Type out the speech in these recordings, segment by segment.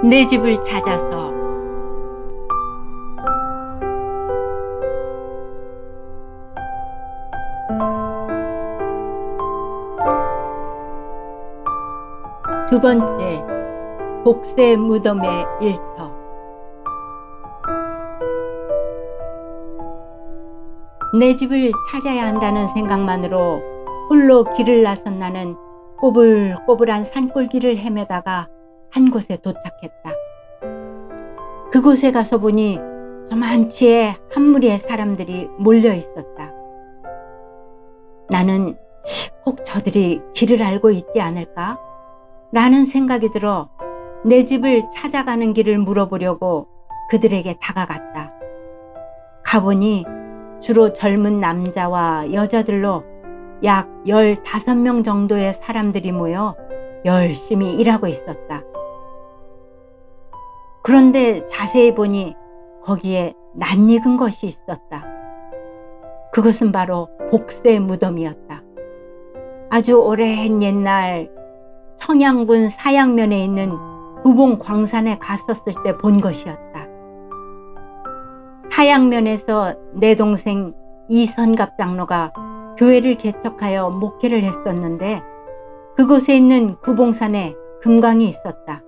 내 집을 찾아서. 두 번째, 복세 무덤의 일터. 내 집을 찾아야 한다는 생각만으로 홀로 길을 나선 나는 꼬불꼬불한 산골길을 헤매다가 한 곳에 도착했다. 그곳에 가서 보니 저만치에 한 무리의 사람들이 몰려 있었다. 나는 혹 저들이 길을 알고 있지 않을까? 라는 생각이 들어 내 집을 찾아가는 길을 물어보려고 그들에게 다가갔다. 가보니 주로 젊은 남자와 여자들로 약 15명 정도의 사람들이 모여 열심히 일하고 있었다. 그런데 자세히 보니 거기에 낯익은 것이 있었다. 그것은 바로 복세 무덤이었다. 아주 오랜 옛날 청양군 사양면에 있는 구봉 광산에 갔었을 때 본 것이었다. 사양면에서 내 동생 이선갑 장로가 교회를 개척하여 목회를 했었는데 그곳에 있는 구봉산에 금광이 있었다.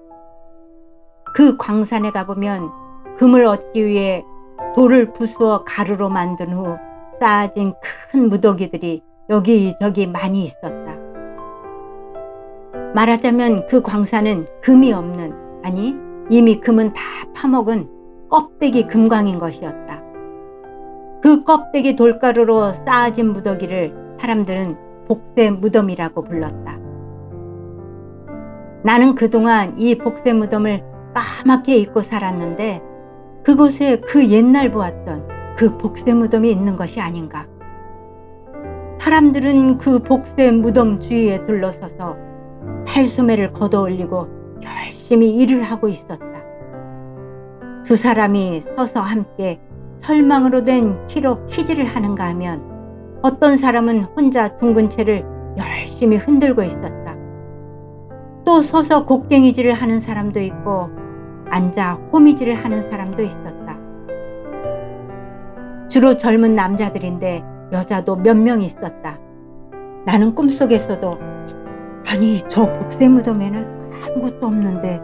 그 광산에 가보면 금을 얻기 위해 돌을 부수어 가루로 만든 후 쌓아진 큰 무더기들이 여기저기 많이 있었다. 말하자면 그 광산은 금이 없는, 아니 이미 금은 다 파먹은 껍데기 금광인 것이었다. 그 껍데기 돌가루로 쌓아진 무더기를 사람들은 복세 무덤이라고 불렀다. 나는 그동안 이 복세 무덤을 까맣게 잊고 살았는데 그곳에 그 옛날 보았던 그 복세 무덤이 있는 것이 아닌가. 사람들은 그 복세 무덤 주위에 둘러서서 팔소매를 걷어올리고 열심히 일을 하고 있었다. 두 사람이 서서 함께 철망으로 된 키로 키질을 하는가 하면 어떤 사람은 혼자 둥근 채를 열심히 흔들고 있었다. 또 서서 곡괭이질을 하는 사람도 있고 앉아 호미질을 하는 사람도 있었다. 주로 젊은 남자들인데 여자도 몇 명 있었다. 나는 꿈속에서도 아니 저 복세 무덤에는 아무것도 없는데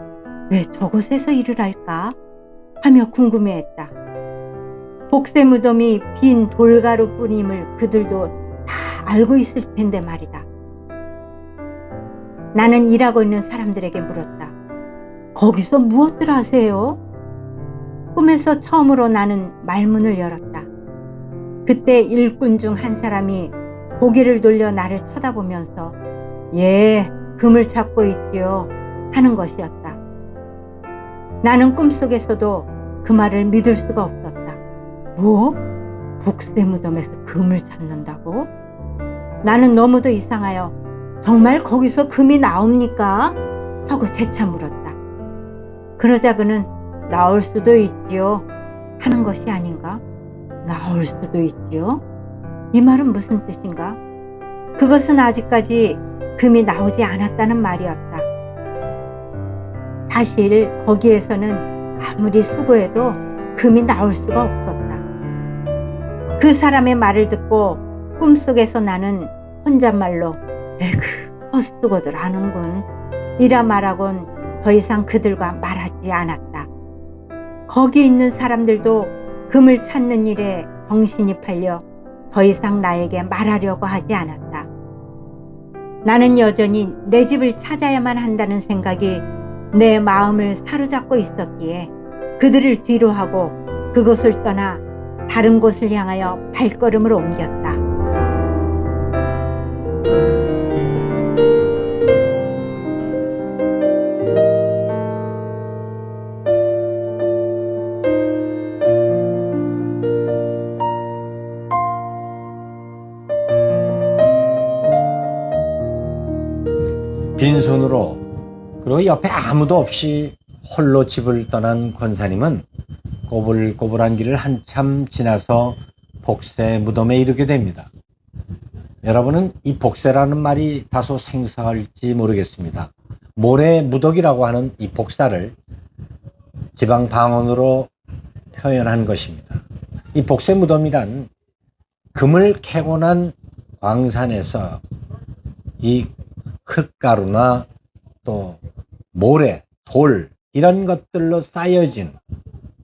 왜 저곳에서 일을 할까? 하며 궁금해했다. 복세 무덤이 빈 돌가루 뿐임을 그들도 다 알고 있을 텐데 말이다. 나는 일하고 있는 사람들에게 물었다. 거기서 무엇들 하세요? 꿈에서 처음으로 나는 말문을 열었다. 그때 일꾼 중 한 사람이 고개를 돌려 나를 쳐다보면서 예, 금을 찾고 있지요 하는 것이었다. 나는 꿈속에서도 그 말을 믿을 수가 없었다. 뭐? 복세 무덤에서 금을 찾는다고? 나는 너무도 이상하여 정말 거기서 금이 나옵니까? 하고 재차 물었다. 그러자 그는 나올 수도 있지요 하는 것이 아닌가? 나올 수도 있지요? 이 말은 무슨 뜻인가? 그것은 아직까지 금이 나오지 않았다는 말이었다. 사실 거기에서는 아무리 수고해도 금이 나올 수가 없었다. 그 사람의 말을 듣고 꿈속에서 나는 혼잣말로 에그 헛수고들 하는군 이라 말하곤 더 이상 그들과 말하지 않았다. 거기 있는 사람들도 금을 찾는 일에 정신이 팔려 더 이상 나에게 말하려고 하지 않았다. 나는 여전히 내 집을 찾아야만 한다는 생각이 내 마음을 사로잡고 있었기에 그들을 뒤로 하고 그곳을 떠나 다른 곳을 향하여 발걸음을 옮겼다. 빈손으로 그리고 옆에 아무도 없이 홀로 집을 떠난 권사님은 꼬불꼬불한 길을 한참 지나서 복세 무덤에 이르게 됩니다. 여러분은 이 복세라는 말이 다소 생소할지 모르겠습니다. 모래 무더기라고 하는 이 복사를 지방 방언으로 표현한 것입니다. 이 복새 무덤이란 금을 캐고 난 광산에서 이 흙가루나 또 모래, 돌 이런 것들로 쌓여진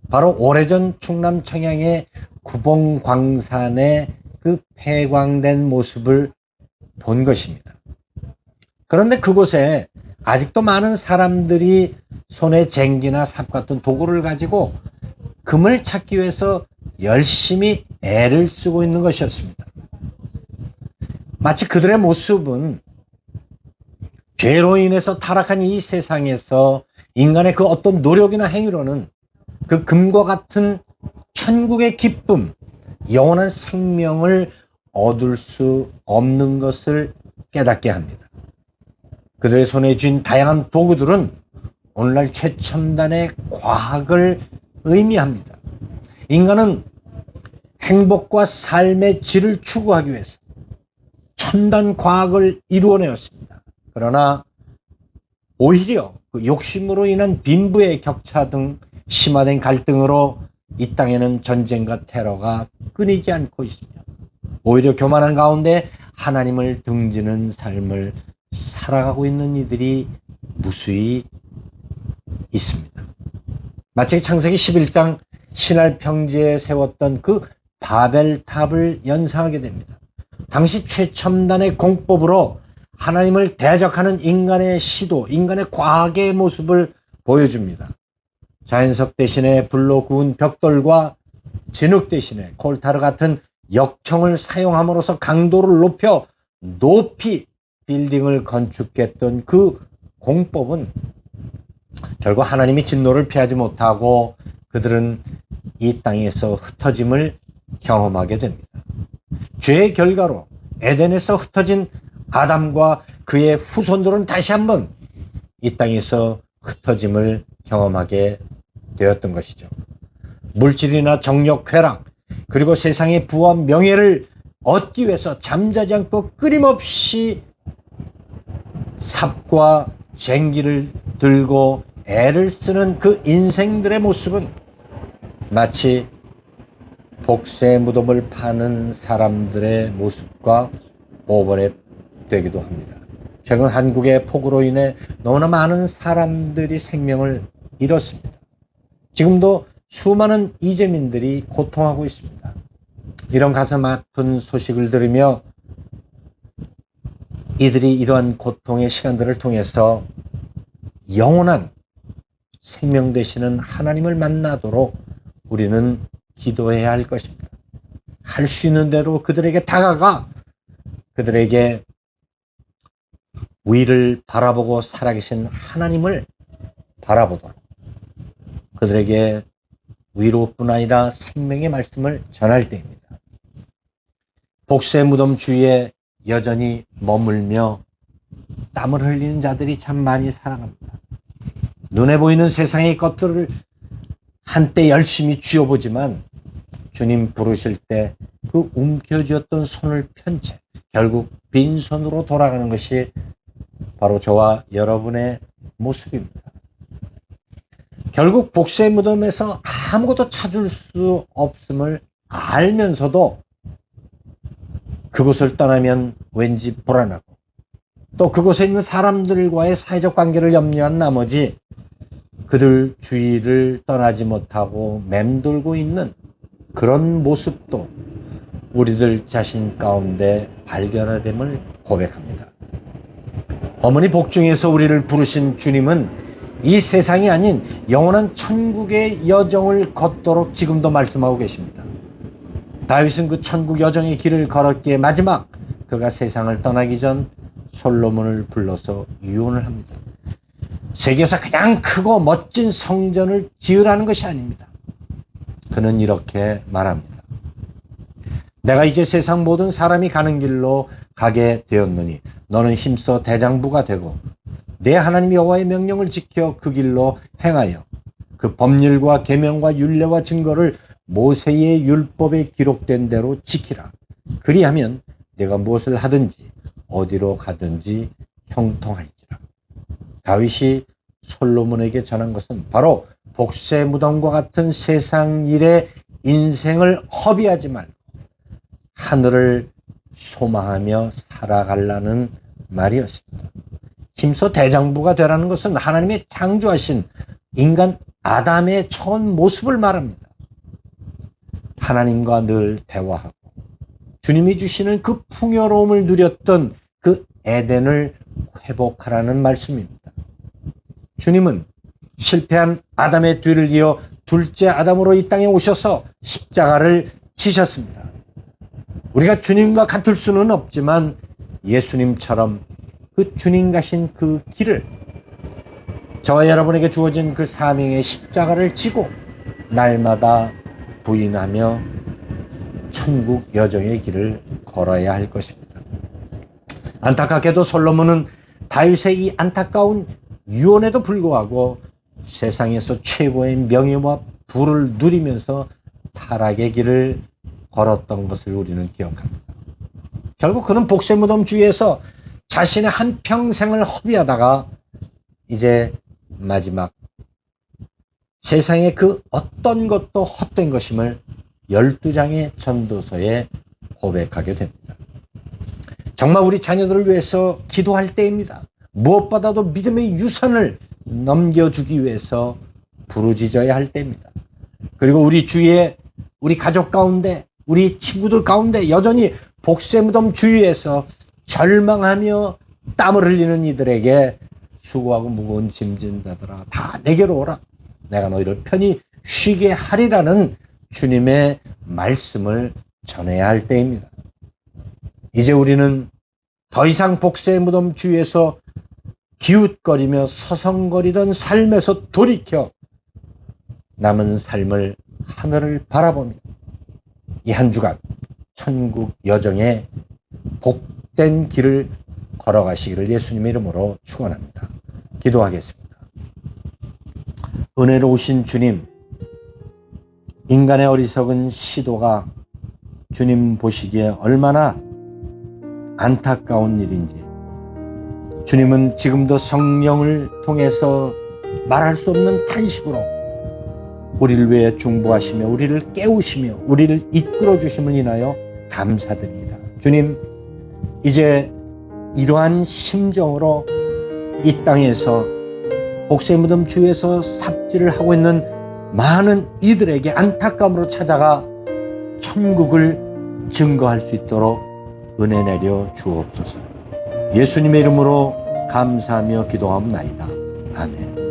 바로 오래전 충남 청양의 구봉광산의 그 폐광된 모습을 본 것입니다. 그런데 그곳에 아직도 많은 사람들이 손에 쟁기나 삽 같은 도구를 가지고 금을 찾기 위해서 열심히 애를 쓰고 있는 것이었습니다. 마치 그들의 모습은 죄로 인해서 타락한 이 세상에서 인간의 그 어떤 노력이나 행위로는 그 금과 같은 천국의 기쁨, 영원한 생명을 얻을 수 없는 것을 깨닫게 합니다. 그들의 손에 쥔 다양한 도구들은 오늘날 최첨단의 과학을 의미합니다. 인간은 행복과 삶의 질을 추구하기 위해서 첨단 과학을 이루어내었습니다. 그러나 오히려 그 욕심으로 인한 빈부의 격차 등 심화된 갈등으로 이 땅에는 전쟁과 테러가 끊이지 않고 있습니다. 오히려 교만한 가운데 하나님을 등지는 삶을 살아가고 있는 이들이 무수히 있습니다. 마치 창세기 11장 신할 평지에 세웠던 그 바벨탑을 연상하게 됩니다. 당시 최첨단의 공법으로 하나님을 대적하는 인간의 시도, 인간의 과학의 모습을 보여줍니다. 자연석 대신에 불로 구운 벽돌과 진흙 대신에 콜타르 같은 역청을 사용함으로써 강도를 높여 높이 빌딩을 건축했던 그 공법은 결국 하나님이 진노를 피하지 못하고 그들은 이 땅에서 흩어짐을 경험하게 됩니다. 죄의 결과로 에덴에서 흩어진 아담과 그의 후손들은 다시 한번 이 땅에서 흩어짐을 경험하게 되었던 것이죠. 물질이나 정력, 쾌락, 그리고 세상의 부와 명예를 얻기 위해서 잠자지 않고 끊임없이 삽과 쟁기를 들고 애를 쓰는 그 인생들의 모습은 마치 복새 무덤을 파는 사람들의 모습과 오버랩되기도 합니다. 최근 한국의 폭우로 인해 너무나 많은 사람들이 생명을 잃었습니다. 지금도 수많은 이재민들이 고통하고 있습니다. 이런 가슴 아픈 소식을 들으며 이들이 이러한 고통의 시간들을 통해서 영원한 생명 되시는 하나님을 만나도록 우리는 기도해야 할 것입니다. 할 수 있는 대로 그들에게 다가가 그들에게 위를 바라보고 살아계신 하나님을 바라보도록 그들에게 위로뿐 아니라 생명의 말씀을 전할 때입니다. 복새 무덤 주위에 여전히 머물며 땀을 흘리는 자들이 참 많이 살아갑니다. 눈에 보이는 세상의 것들을 한때 열심히 쥐어보지만 주님 부르실 때 그 움켜쥐었던 손을 편 채 결국 빈손으로 돌아가는 것이 바로 저와 여러분의 모습입니다. 결국 복새 무덤에서 아무것도 찾을 수 없음을 알면서도 그곳을 떠나면 왠지 불안하고 또 그곳에 있는 사람들과의 사회적 관계를 염려한 나머지 그들 주위를 떠나지 못하고 맴돌고 있는 그런 모습도 우리들 자신 가운데 발견됨을 고백합니다. 어머니 복중에서 우리를 부르신 주님은 이 세상이 아닌 영원한 천국의 여정을 걷도록 지금도 말씀하고 계십니다. 다윗은 그 천국 여정의 길을 걸었기에 마지막 그가 세상을 떠나기 전 솔로몬을 불러서 유언을 합니다. 세계에서 가장 크고 멋진 성전을 지으라는 것이 아닙니다. 그는 이렇게 말합니다. 내가 이제 세상 모든 사람이 가는 길로 가게 되었느니 너는 힘써 대장부가 되고 내 하나님 여호와의 명령을 지켜 그 길로 행하여 그 법률과 계명과 율례와 증거를 모세의 율법에 기록된 대로 지키라. 그리하면 내가 무엇을 하든지 어디로 가든지 형통할지라. 다윗이 솔로몬에게 전한 것은 바로 복세 무덤과 같은 세상 일에 인생을 허비하지 말고 하늘을 소망하며 살아가려는 말이었습니다. 힘써 대장부가 되라는 것은 하나님의 창조하신 인간 아담의 처음 모습을 말합니다. 하나님과 늘 대화하고 주님이 주시는 그 풍요로움을 누렸던 그 에덴을 회복하라는 말씀입니다. 주님은 실패한 아담의 뒤를 이어 둘째 아담으로 이 땅에 오셔서 십자가를 지셨습니다. 우리가 주님과 같을 수는 없지만 예수님처럼 그 주님 가신 그 길을, 저와 여러분에게 주어진 그 사명의 십자가를 지고 날마다 부인하며 천국 여정의 길을 걸어야 할 것입니다. 안타깝게도 솔로몬은 다윗의 이 안타까운 유언에도 불구하고 세상에서 최고의 명예와 부를 누리면서 타락의 길을 걸었던 것을 우리는 기억합니다. 결국 그는 복세무덤주의에서 자신의 한평생을 허비하다가 이제 마지막 세상의 그 어떤 것도 헛된 것임을 12장의 전도서에 고백하게 됩니다. 정말 우리 자녀들을 위해서 기도할 때입니다. 무엇보다도 믿음의 유산을 넘겨주기 위해서 부르짖어야 할 때입니다. 그리고 우리 주위에, 우리 가족 가운데, 우리 친구들 가운데 여전히 복세무덤 주위에서 절망하며 땀을 흘리는 이들에게 수고하고 무거운 짐진 자들아 다 내게로 오라. 내가 너희를 편히 쉬게 하리라는 주님의 말씀을 전해야 할 때입니다. 이제 우리는 더 이상 복세무덤 주위에서 기웃거리며 서성거리던 삶에서 돌이켜 남은 삶을 하늘을 바라보며 이 한 주간 천국 여정의 복된 길을 걸어가시기를 예수님의 이름으로 축원합니다. 기도하겠습니다. 은혜로우신 주님, 인간의 어리석은 시도가 주님 보시기에 얼마나 안타까운 일인지, 주님은 지금도 성령을 통해서 말할 수 없는 탄식으로 우리를 위해 중보하시며 우리를 깨우시며 우리를 이끌어 주심을 인하여 감사드립니다. 주님, 이제 이러한 심정으로 이 땅에서 복세무덤 주에서 삽질을 하고 있는 많은 이들에게 안타까움으로 찾아가 천국을 증거할 수 있도록 은혜 내려 주옵소서. 예수님의 이름으로 감사하며 기도하옵나이다. 아멘.